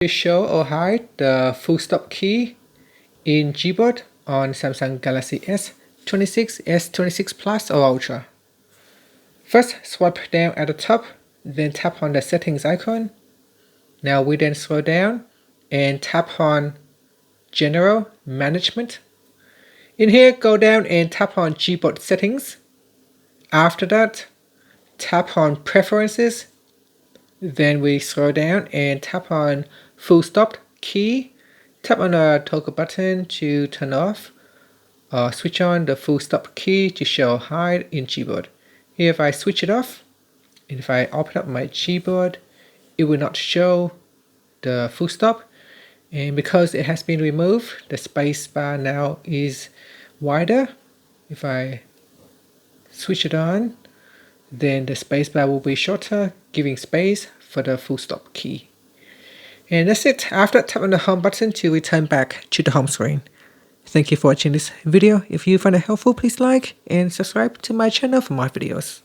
To show or hide the full stop key in GBoard on Samsung Galaxy S26, S26 Plus or Ultra. First, swipe down at the top, then tap on the settings icon. Now we then scroll down and tap on General Management. In here, go down and tap on GBoard settings. After that, tap on Preferences. Then we scroll down and tap on full stop key. Tap on the toggle button to turn off or switch on the full stop key to show hide in GBoard. Here if I switch it off and if I open up my GBoard, it will not show the full stop, and because it has been removed, the space bar now is wider. If I switch it on, then the space bar will be shorter, giving space for the full stop key. And that's it. After, tap on the home button to return back to the home screen. Thank you for watching this video. If you find it helpful, please like and subscribe to my channel for more videos.